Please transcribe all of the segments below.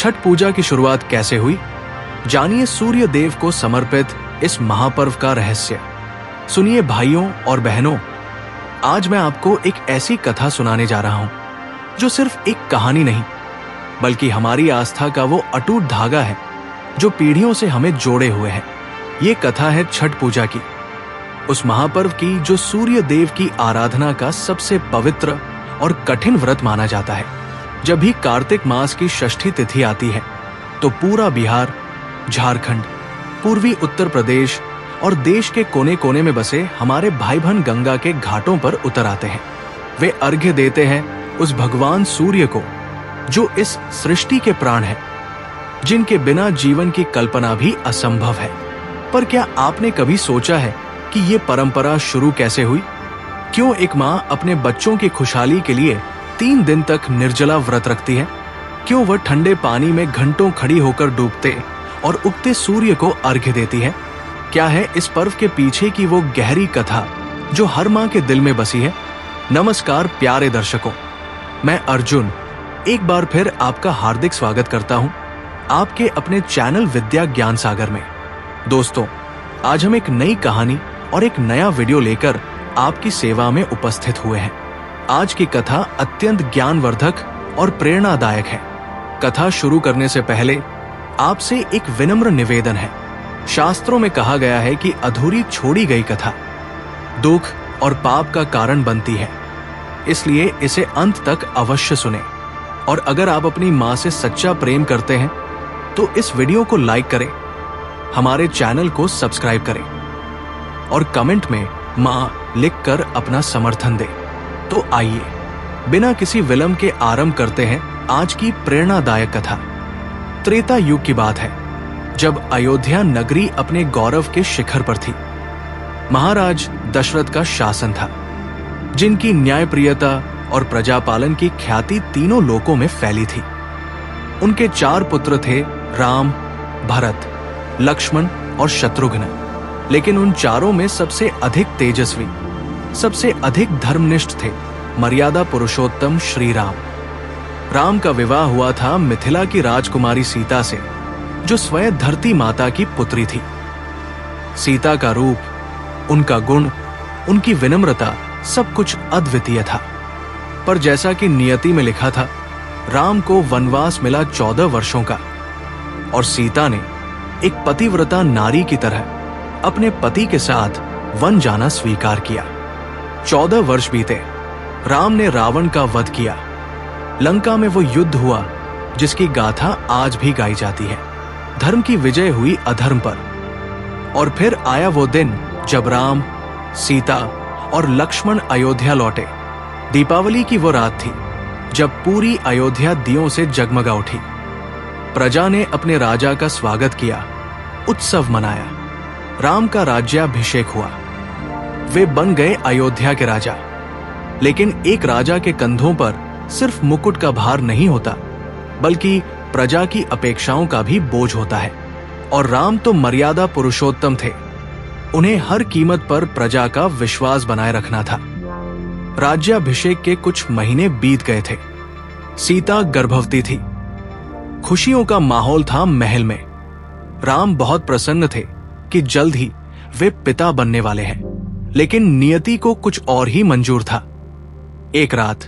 छठ पूजा की शुरुआत कैसे हुई, जानिए सूर्य देव को समर्पित इस महापर्व का रहस्य। सुनिए भाइयों और बहनों, आज मैं आपको एक ऐसी कथा सुनाने जा रहा हूं जो सिर्फ एक कहानी नहीं बल्कि हमारी आस्था का वो अटूट धागा है जो पीढ़ियों से हमें जोड़े हुए है। ये कथा है छठ पूजा की, उस महापर्व की जो सूर्य देव की आराधना का सबसे पवित्र और कठिन व्रत माना जाता है। जब भी कार्तिक मास की षष्ठी तिथि आती है तो पूरा बिहार, झारखंड, पूर्वी उत्तर प्रदेश और देश के कोने कोने में बसे हमारे भाई बहन गंगा के घाटों पर उतर आते हैं। वे अर्घ्य देते हैं उस भगवान सूर्य को जो इस सृष्टि के प्राण है, जिनके बिना जीवन की कल्पना भी असंभव है। पर क्या आपने कभी सोचा है कि ये परंपरा शुरू कैसे हुई? क्यों एक माँ अपने बच्चों की खुशहाली के लिए 3 दिन तक निर्जला व्रत रखती है? क्यों वह ठंडे पानी में घंटों खड़ी होकर डूबते और उगते सूर्य को अर्घ्य देती है? क्या है इस पर्व के पीछे की वो गहरी कथा जो हर माँ के दिल में बसी है? नमस्कार प्यारे दर्शकों, मैं अर्जुन एक बार फिर आपका हार्दिक स्वागत करता हूँ आपके अपने चैनल विद्या ज्ञान सागर में। दोस्तों, आज हम एक नई कहानी और एक नया वीडियो लेकर आपकी सेवा में उपस्थित हुए हैं। आज की कथा अत्यंत ज्ञानवर्धक और प्रेरणादायक है। कथा शुरू करने से पहले आपसे एक विनम्र निवेदन है। शास्त्रों में कहा गया है कि अधूरी छोड़ी गई कथा दुख और पाप का कारण बनती है, इसलिए इसे अंत तक अवश्य सुनें। और अगर आप अपनी माँ से सच्चा प्रेम करते हैं तो इस वीडियो को लाइक करें, हमारे चैनल को सब्सक्राइब करें और कमेंट में माँ लिखकर अपना समर्थन दें। तो आइए बिना किसी विलंब के आरंभ करते हैं आज की प्रेरणादायक कथा। त्रेता युग की बात है, जब अयोध्या नगरी अपने गौरव के शिखर पर थी। महाराज दशरथ का शासन था, जिनकी न्यायप्रियता और प्रजापालन की ख्याति तीनों लोकों में फैली थी। उनके 4 पुत्र थे, राम, भरत, लक्ष्मण और शत्रुघ्न। लेकिन उन चारों में सबसे अधिक तेजस्वी, सबसे अधिक धर्मनिष्ठ थे मर्यादा पुरुषोत्तम श्री राम। राम का विवाह हुआ था मिथिला की राजकुमारी सीता से, जो स्वयं धरती माता की पुत्री थी। सीता का रूप, उनका गुण, उनकी विनम्रता सब कुछ अद्वितीय था। पर जैसा कि नियति में लिखा था, राम को वनवास मिला 14 वर्षों का और सीता ने एक पतिव्रता नारी की तरह अपने पति के साथ वन जाना स्वीकार किया। 14 वर्ष बीते, राम ने रावण का वध किया। लंका में वो युद्ध हुआ जिसकी गाथा आज भी गाई जाती है। धर्म की विजय हुई अधर्म पर। और फिर आया वो दिन जब राम, सीता और लक्ष्मण अयोध्या लौटे। दीपावली की वो रात थी जब पूरी अयोध्या दियों से जगमगा उठी। प्रजा ने अपने राजा का स्वागत किया, उत्सव मनाया। राम का राज्याभिषेक हुआ, वे बन गए अयोध्या के राजा। लेकिन एक राजा के कंधों पर सिर्फ मुकुट का भार नहीं होता, बल्कि प्रजा की अपेक्षाओं का भी बोझ होता है। और राम तो मर्यादा पुरुषोत्तम थे, उन्हें हर कीमत पर प्रजा का विश्वास बनाए रखना था। राज्याभिषेक के कुछ महीने बीत गए थे। सीता गर्भवती थी। खुशियों का माहौल था महल में। राम बहुत प्रसन्न थे कि जल्द ही वे पिता बनने वाले हैं। लेकिन नियति को कुछ और ही मंजूर था। एक रात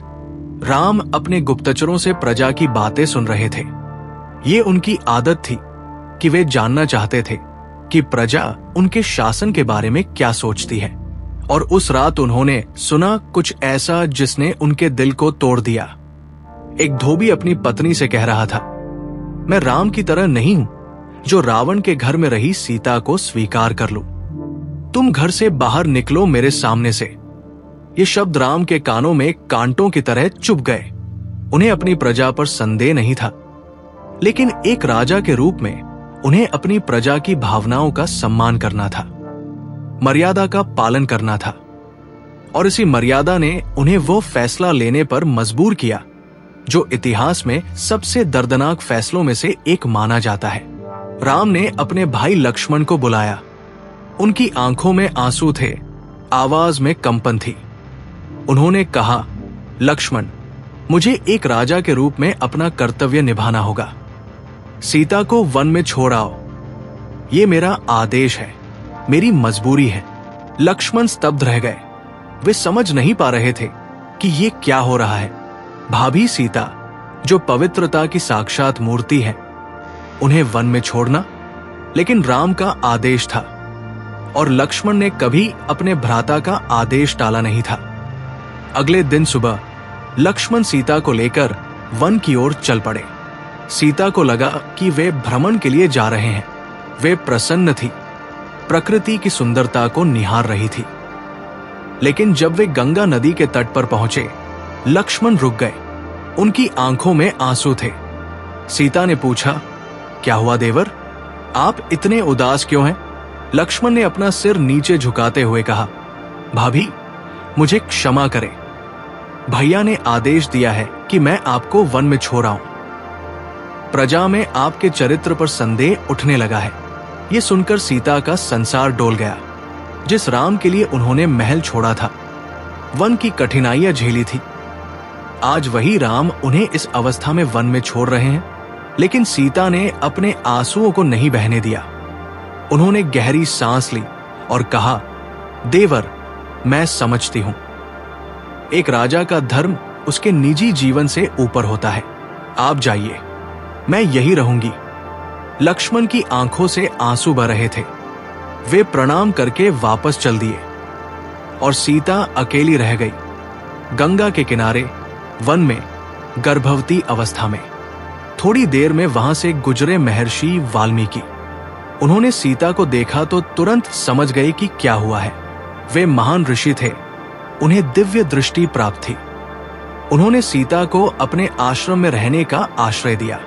राम अपने गुप्तचरों से प्रजा की बातें सुन रहे थे। ये उनकी आदत थी कि वे जानना चाहते थे कि प्रजा उनके शासन के बारे में क्या सोचती है। और उस रात उन्होंने सुना कुछ ऐसा जिसने उनके दिल को तोड़ दिया। एक धोबी अपनी पत्नी से कह रहा था, मैं राम की तरह नहीं हूं जो रावण के घर में रही सीता को स्वीकार कर लूं। तुम घर से बाहर निकलो मेरे सामने से। ये शब्द राम के कानों में कांटों की तरह चुभ गए। उन्हें अपनी प्रजा पर संदेह नहीं था, लेकिन एक राजा के रूप में उन्हें अपनी प्रजा की भावनाओं का सम्मान करना था, मर्यादा का पालन करना था। और इसी मर्यादा ने उन्हें वो फैसला लेने पर मजबूर किया जो इतिहास में सबसे दर्दनाक फैसलों में से एक माना जाता है। राम ने अपने भाई लक्ष्मण को बुलाया। उनकी आंखों में आंसू थे, आवाज में कंपन थी। उन्होंने कहा, लक्ष्मण, मुझे एक राजा के रूप में अपना कर्तव्य निभाना होगा। सीता को वन में छोड़ आओ, ये मेरा आदेश है, मेरी मजबूरी है। लक्ष्मण स्तब्ध रह गए। वे समझ नहीं पा रहे थे कि ये क्या हो रहा है। भाभी सीता, जो पवित्रता की साक्षात मूर्ति है, उन्हें वन में छोड़ना, लेकिन राम का आदेश था और लक्ष्मण ने कभी अपने भ्राता का आदेश टाला नहीं था। अगले दिन सुबह लक्ष्मण सीता को लेकर वन की ओर चल पड़े। सीता को लगा कि वे भ्रमण के लिए जा रहे हैं। वे प्रसन्न थी, प्रकृति की सुंदरता को निहार रही थी। लेकिन जब वे गंगा नदी के तट पर पहुंचे, लक्ष्मण रुक गए। उनकी आंखों में आंसू थे। सीता ने पूछा, क्या हुआ देवर, आप इतने उदास क्यों हैं? लक्ष्मण ने अपना सिर नीचे झुकाते हुए कहा, भाभी, मुझे क्षमा करें। भैया ने आदेश दिया है कि मैं आपको वन में छोड़ आऊं। प्रजा में आपके चरित्र पर संदेह उठने लगा है। यह सुनकर सीता का संसार डोल गया। जिस राम के लिए उन्होंने महल छोड़ा था, वन की कठिनाइयां झेली थी, आज वही राम उन्हें इस अवस्था में वन में छोड़ रहे हैं। लेकिन सीता ने अपने आंसुओं को नहीं बहने दिया। उन्होंने गहरी सांस ली और कहा, देवर, मैं समझती हूं, एक राजा का धर्म उसके निजी जीवन से ऊपर होता है। आप जाइए, मैं यही रहूंगी। लक्ष्मण की आंखों से आंसू बह रहे थे। वे प्रणाम करके वापस चल दिए और सीता अकेली रह गई, गंगा के किनारे, वन में, गर्भवती अवस्था में। थोड़ी देर में वहां से गुजरे महर्षि वाल्मीकि। उन्होंने सीता को देखा तो तुरंत समझ गए कि क्या हुआ है। वे महान ऋषि थे, उन्हें दिव्य दृष्टि प्राप्त थी। उन्होंने सीता को अपने आश्रम में रहने का आश्रय दिया।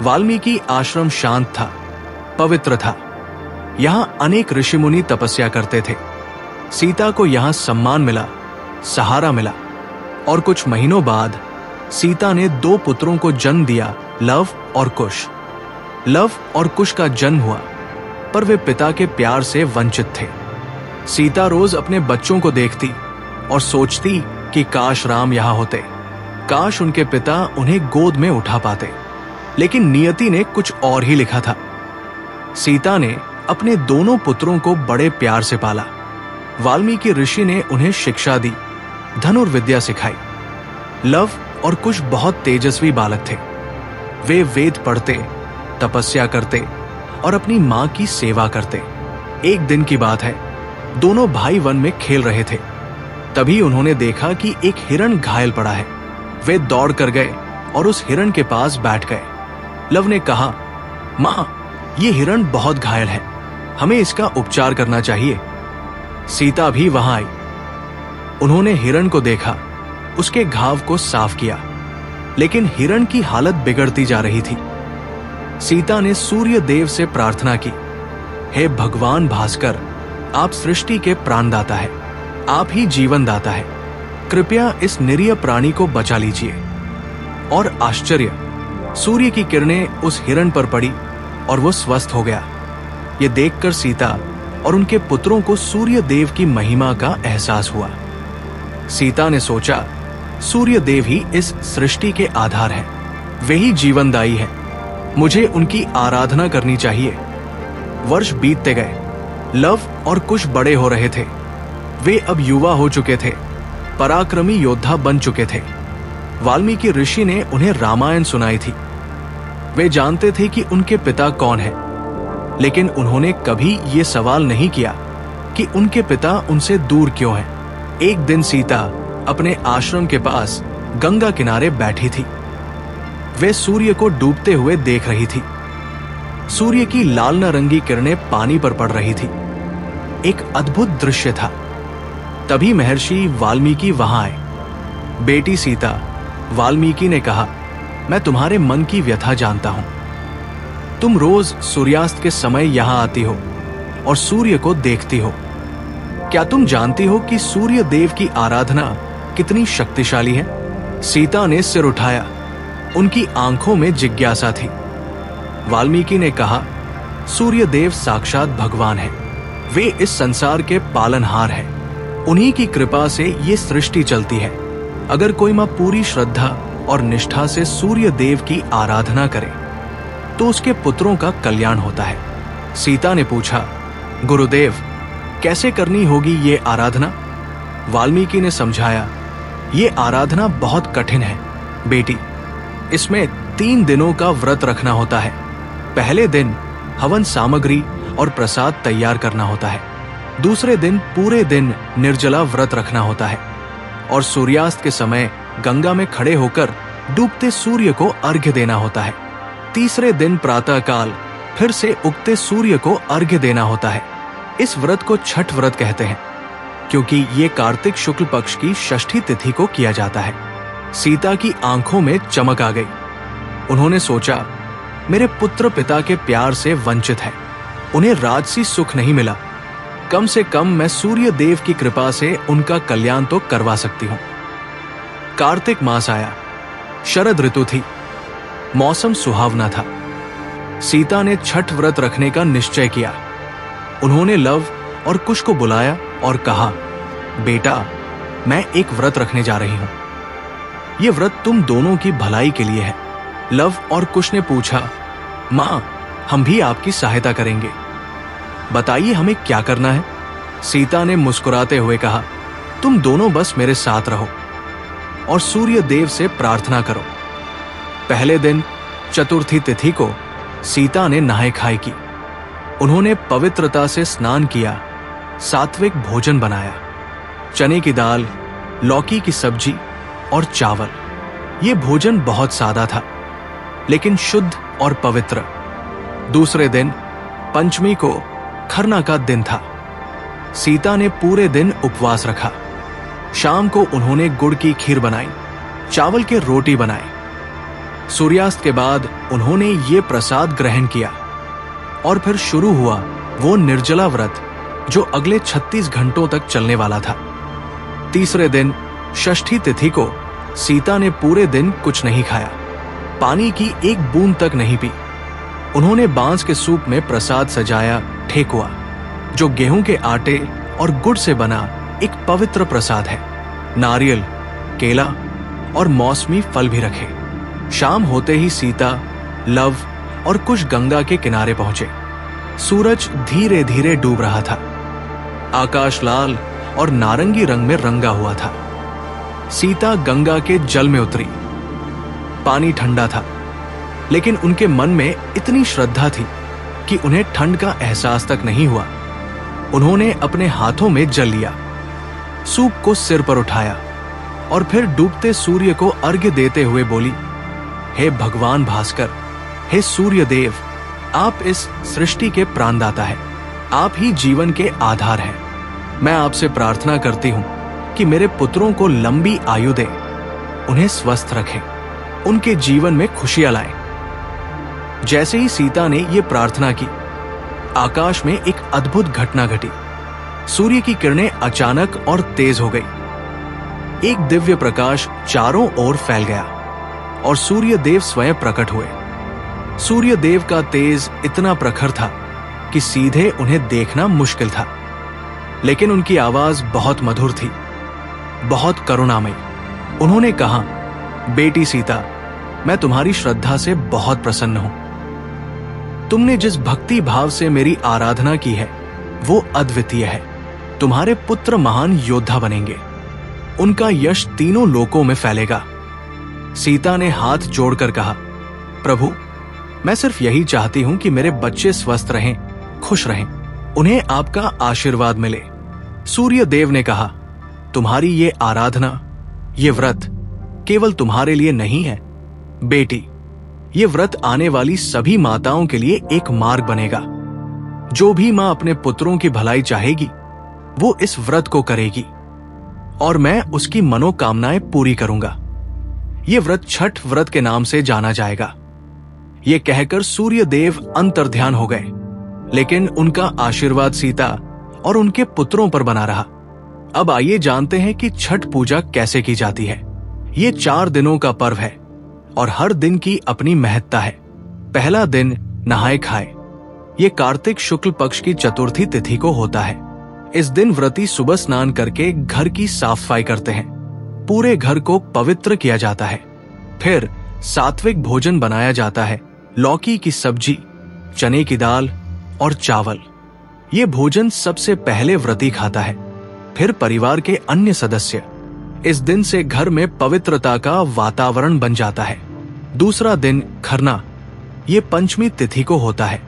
वाल्मीकि आश्रम शांत था, पवित्र था। यहां अनेक ऋषि मुनि तपस्या करते थे। सीता को यहां सम्मान मिला, सहारा मिला और कुछ महीनों बाद सीता ने 2 पुत्रों को जन्म दिया, लव और कुश। लव और कुश का जन्म हुआ, पर वे पिता के प्यार से वंचित थे। सीता रोज अपने बच्चों को देखती और सोचती कि काश राम यहां होते, काश उनके पिता उन्हें गोद में उठा पाते। लेकिन नियति ने कुछ और ही लिखा था। सीता ने अपने दोनों पुत्रों को बड़े प्यार से पाला। वाल्मीकि ऋषि ने उन्हें शिक्षा दी, धनुर्विद्या सिखाई। लव और कुश बहुत तेजस्वी बालक थे। वे वेद पढ़ते, तपस्या करते और अपनी मां की सेवा करते। एक दिन की बात है, दोनों भाई वन में खेल रहे थे। तभी उन्होंने देखा कि एक हिरण घायल पड़ा है। वे दौड़ कर गए और उस हिरण के पास बैठ गए। लव ने कहा, मां, ये हिरण बहुत घायल है, हमें इसका उपचार करना चाहिए। सीता भी वहां आई। उन्होंने हिरण को देखा, उसके घाव को साफ किया, लेकिन हिरण की हालत बिगड़ती जा रही थी। सीता ने सूर्य देव से प्रार्थना की, हे भगवान भास्कर, आप सृष्टि के प्राणदाता है, आप ही जीवन दाता है, कृपया इस निरीह प्राणी को बचा लीजिए। और आश्चर्य, सूर्य की किरणें उस हिरण पर पड़ी और वो स्वस्थ हो गया। ये देखकर सीता और उनके पुत्रों को सूर्य देव की महिमा का एहसास हुआ। सीता ने सोचा, सूर्य देव ही इस सृष्टि के आधार हैं, वे ही जीवनदायी हैं, मुझे उनकी आराधना करनी चाहिए। वर्ष बीतते गए। लव और कुश बड़े हो रहे थे। वे अब युवा हो चुके थे, पराक्रमी योद्धा बन चुके थे। वाल्मीकि ऋषि ने उन्हें रामायण सुनाई थी। वे जानते थे कि उनके पिता कौन है, लेकिन उन्होंने कभी ये सवाल नहीं किया कि उनके पिता उनसे दूर क्यों हैं। एक दिन सीता अपने आश्रम के पास गंगा किनारे बैठी थी। वे सूर्य को डूबते हुए देख रही थी। सूर्य की लाल नारंगी किरणें पानी पर पड़ रही थी। एक अद्भुत दृश्य था। तभी महर्षि वाल्मीकि वहां आए। बेटी सीता, वाल्मीकि ने कहा, मैं तुम्हारे मन की व्यथा जानता हूं। तुम रोज सूर्यास्त के समय यहां आती हो और सूर्य को देखती हो। क्या तुम जानती हो कि सूर्य देव की आराधना कितनी शक्तिशाली है? सीता ने सिर उठाया। उनकी आंखों में जिज्ञासा थी। वाल्मीकि ने कहा, सूर्य देव साक्षात भगवान है। वे इस संसार के पालनहार हैं। उन्हीं की कृपा से ये सृष्टि चलती है। अगर कोई मां पूरी श्रद्धा और निष्ठा से सूर्य देव की आराधना करे तो उसके पुत्रों का कल्याण होता है। सीता ने पूछा, गुरुदेव, कैसे करनी होगी ये आराधना? वाल्मीकि ने समझाया, ये आराधना बहुत कठिन है बेटी। इसमें 3 दिनों का व्रत रखना होता है। पहले दिन हवन सामग्री और प्रसाद तैयार करना होता है। दूसरे दिन पूरे दिन निर्जला व्रत रखना होता है और सूर्यास्त के समय गंगा में खड़े होकर डूबते सूर्य को अर्घ्य देना होता है। तीसरे दिन प्रातः काल फिर से उगते सूर्य को अर्घ्य देना होता है। इस व्रत को छठ व्रत कहते हैं क्योंकि ये कार्तिक शुक्ल पक्ष की षष्ठी तिथि को किया जाता है। सीता की आंखों में चमक आ गई। उन्होंने सोचा, मेरे पुत्र पिता के प्यार से वंचित है, उन्हें राजसी सुख नहीं मिला, कम से कम मैं सूर्य देव की कृपा से उनका कल्याण तो करवा सकती हूं। कार्तिक मास आया, शरद ऋतु थी, मौसम सुहावना था। सीता ने छठ व्रत रखने का निश्चय किया। उन्होंने लव और कुश को बुलाया और कहा, बेटा, मैं एक व्रत रखने जा रही हूं। यह व्रत तुम दोनों की भलाई के लिए है। लव और कुश ने पूछा, मां, हम भी आपकी सहायता करेंगे, बताइए हमें क्या करना है? सीता ने मुस्कुराते हुए कहा, तुम दोनों बस मेरे साथ रहो और सूर्य देव से प्रार्थना करो। पहले दिन चतुर्थी तिथि को सीता ने नहाय खाई की। उन्होंने पवित्रता से स्नान किया, सात्विक भोजन बनाया, चने की दाल, लौकी की सब्जी और चावल। यह भोजन बहुत सादा था लेकिन शुद्ध और पवित्र। दूसरे दिन पंचमी को खरना का दिन था। सीता ने पूरे दिन उपवास रखा। शाम को उन्होंने गुड़ की खीर बनाई, चावल के रोटी बनाए। सूर्यास्त के बाद उन्होंने ये प्रसाद ग्रहण किया और फिर शुरू हुआ वो निर्जला व्रत जो अगले 36 घंटों तक चलने वाला था। तीसरे दिन षष्ठी तिथि को सीता ने पूरे दिन कुछ नहीं खाया, पानी की एक बूंद तक नहीं पी। उन्होंने बांस के सूप में प्रसाद सजाया, ठेकुआ, जो गेहूं के आटे और गुड़ से बना एक पवित्र प्रसाद है। नारियल, केला और मौसमी फल भी रखे। शाम होते ही सीता, लव और कुश गंगा के किनारे पहुंचे। सूरज धीरे धीरे डूब रहा था। आकाश लाल और नारंगी रंग में रंगा हुआ था। सीता गंगा के जल में उतरी। पानी ठंडा था लेकिन उनके मन में इतनी श्रद्धा थी कि उन्हें ठंड का एहसास तक नहीं हुआ। उन्होंने अपने हाथों में जल लिया, सूप को सिर पर उठाया और फिर डूबते सूर्य को अर्घ्य देते हुए बोली, हे भगवान भास्कर, हे सूर्य देव, आप इस सृष्टि के प्राणदाता है, आप ही जीवन के आधार हैं। मैं आपसे प्रार्थना करती हूं कि मेरे पुत्रों को लंबी आयु दे, उन्हें स्वस्थ रखें, उनके जीवन में खुशियां लाएं। जैसे ही सीता ने यह प्रार्थना की, आकाश में एक अद्भुत घटना घटी। सूर्य की किरणें अचानक और तेज हो गई। एक दिव्य प्रकाश चारों ओर फैल गया और सूर्य देव स्वयं प्रकट हुए। सूर्य देव का तेज इतना प्रखर था कि सीधे उन्हें देखना मुश्किल था, लेकिन उनकी आवाज बहुत मधुर थी, बहुत करुणामयी। उन्होंने कहा, बेटी सीता, मैं तुम्हारी श्रद्धा से बहुत प्रसन्न हूं। तुमने जिस भक्ति भाव से मेरी आराधना की है वो अद्वितीय है। तुम्हारे पुत्र महान योद्धा बनेंगे, उनका यश तीनों लोकों में फैलेगा। सीता ने हाथ जोड़कर कहा, प्रभु, मैं सिर्फ यही चाहती हूं कि मेरे बच्चे स्वस्थ रहें, खुश रहें, उन्हें आपका आशीर्वाद मिले। सूर्य देव ने कहा, तुम्हारी ये आराधना, ये व्रत केवल तुम्हारे लिए नहीं है बेटी, ये व्रत आने वाली सभी माताओं के लिए एक मार्ग बनेगा। जो भी मां अपने पुत्रों की भलाई चाहेगी वो इस व्रत को करेगी और मैं उसकी मनोकामनाएं पूरी करूंगा। ये व्रत छठ व्रत के नाम से जाना जाएगा। ये कहकर सूर्य देव अंतर्ध्यान हो गए, लेकिन उनका आशीर्वाद सीता और उनके पुत्रों पर बना रहा। अब आइए जानते हैं कि छठ पूजा कैसे की जाती है। ये 4 दिनों का पर्व है और हर दिन की अपनी महत्ता है। पहला दिन नहाए खाए। ये कार्तिक शुक्ल पक्ष की चतुर्थी तिथि को होता है। इस दिन व्रती सुबह स्नान करके घर की साफ सफाई करते हैं। पूरे घर को पवित्र किया जाता है। फिर सात्विक भोजन बनाया जाता है लौकी की सब्जी, चने की दाल और चावल। ये भोजन सबसे पहले व्रती खाता है, फिर परिवार के अन्य सदस्य। इस दिन से घर में पवित्रता का वातावरण बन जाता है। दूसरा दिन खरना, ये पंचमी तिथि को होता है।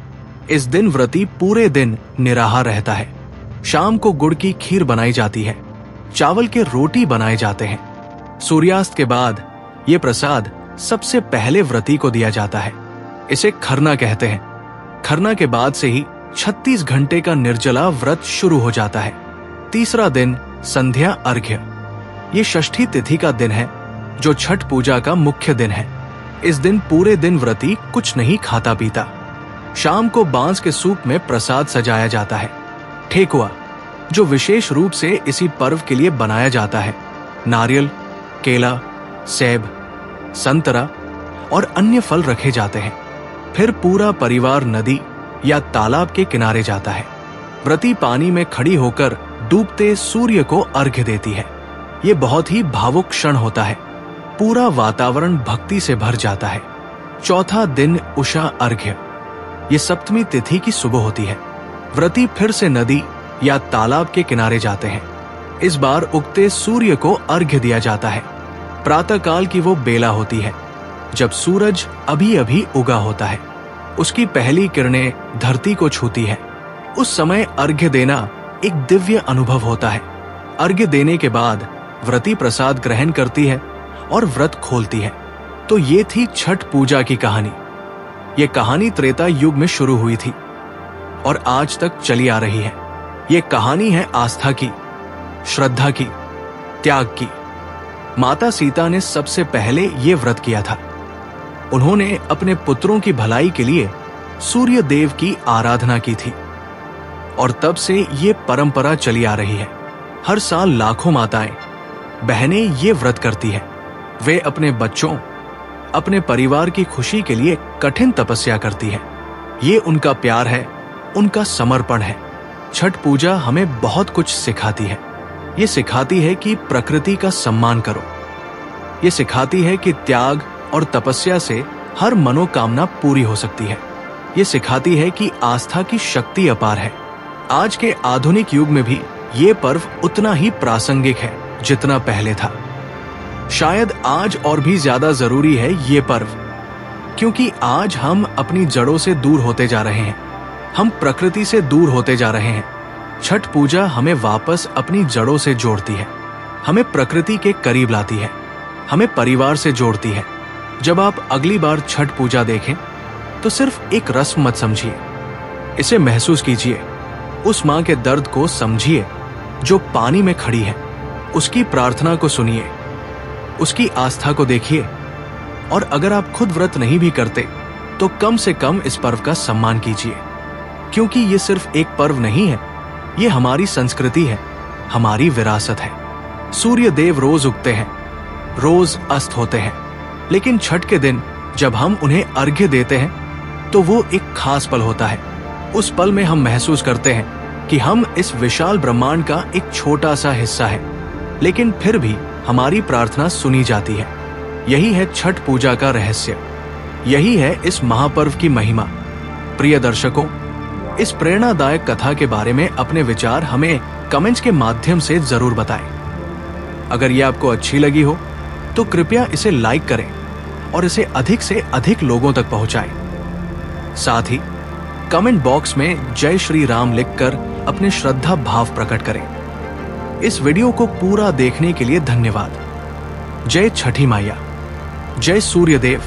इस दिन व्रती पूरे दिन निराहार रहता है। शाम को गुड़ की खीर बनाई जाती है, चावल के रोटी बनाए जाते हैं। सूर्यास्त के बाद ये प्रसाद सबसे पहले व्रती को दिया जाता है। इसे खरना कहते हैं। खरना के बाद से ही 36 घंटे का निर्जला व्रत शुरू हो जाता है। तीसरा दिन संध्या अर्घ्य, ये षष्ठी तिथि का दिन है, जो छठ पूजा का मुख्य दिन है। इस दिन पूरे दिन व्रती कुछ नहीं खाता पीता। शाम को बांस के सूप में प्रसाद सजाया जाता है। ठेकुआ, जो विशेष रूप से इसी पर्व के लिए बनाया जाता है। नारियल, केला, सेब, संतरा और अन्य फल रखे जाते हैं। फिर पूरा परिवार नदी या तालाब के किनारे जाता है। व्रती पानी में खड़ी होकर डूबते सूर्य को अर्घ्य देती है। ये बहुत ही भावुक क्षण होता है। पूरा वातावरण भक्ति से भर जाता है। चौथा दिन उषा अर्घ्य, ये सप्तमी तिथि की सुबह होती है। व्रती फिर से नदी या तालाब के किनारे जाते हैं। इस बार उगते सूर्य को अर्घ्य दिया जाता है। प्रातःकाल की वो बेला होती है, जब सूरज अभी अभी उगा होता है। उसकी पहली किरणें धरती को छूती है। उस समय अर्घ्य देना एक दिव्य अनुभव होता है। अर्घ्य देने के बाद व्रती प्रसाद ग्रहण करती है और व्रत खोलती है। तो ये थी छठ पूजा की कहानी। ये कहानी त्रेता युग में शुरू हुई थी और आज तक चली आ रही है। ये कहानी है आस्था की, श्रद्धा की, त्याग की। माता सीता ने सबसे पहले ये व्रत किया था। उन्होंने अपने पुत्रों की भलाई के लिए सूर्य देव की आराधना की थी और तब से ये परंपरा चली आ रही है। हर साल लाखों माताएं, बहनें ये व्रत करती है। वे अपने बच्चों, अपने परिवार की खुशी के लिए कठिन तपस्या करती है। ये उनका प्यार है, उनका समर्पण है। छठ पूजा हमें बहुत कुछ सिखाती है। ये सिखाती है कि प्रकृति का सम्मान करो। ये सिखाती है कि त्याग और तपस्या से हर मनोकामना पूरी हो सकती है। ये सिखाती है कि आस्था की शक्ति अपार है। आज के आधुनिक युग में भी ये पर्व उतना ही प्रासंगिक है जितना पहले था। शायद आज और भी ज्यादा जरूरी है ये पर्व, क्योंकि आज हम अपनी जड़ों से दूर होते जा रहे हैं। हम प्रकृति से दूर होते जा रहे हैं। छठ पूजा हमें वापस अपनी जड़ों से जोड़ती है, हमें प्रकृति के करीब लाती है, हमें परिवार से जोड़ती है। जब आप अगली बार छठ पूजा देखें तो सिर्फ एक रस्म मत समझिए, इसे महसूस कीजिए। उस मां के दर्द को समझिए जो पानी में खड़ी है। उसकी प्रार्थना को सुनिए, उसकी आस्था को देखिए। और अगर आप खुद व्रत नहीं भी करते तो कम से कम इस पर्व का सम्मान कीजिए, क्योंकि ये सिर्फ एक पर्व नहीं है, ये हमारी संस्कृति है, हमारी विरासत है। सूर्य देव रोज उगते हैं, रोज अस्त होते हैं, लेकिन छठ के दिन जब हम उन्हें अर्घ्य देते हैं तो वो एक खास पल होता है। उस पल में हम महसूस करते हैं कि हम इस विशाल ब्रह्मांड का एक छोटा सा हिस्सा है, लेकिन फिर भी हमारी प्रार्थना सुनी जाती है। यही है छठ पूजा का रहस्य, यही है इस महापर्व की महिमा। प्रिय दर्शकों, इस प्रेरणादायक कथा के बारे में अपने विचार हमें कमेंट्स के माध्यम से जरूर बताएं। अगर ये आपको अच्छी लगी हो तो कृपया इसे लाइक करें और इसे अधिक से अधिक लोगों तक पहुंचाएं। साथ ही कमेंट बॉक्स में जय श्री राम लिखकर अपने श्रद्धा भाव प्रकट करें। इस वीडियो को पूरा देखने के लिए धन्यवाद। जय छठी मैया, जय सूर्य देव।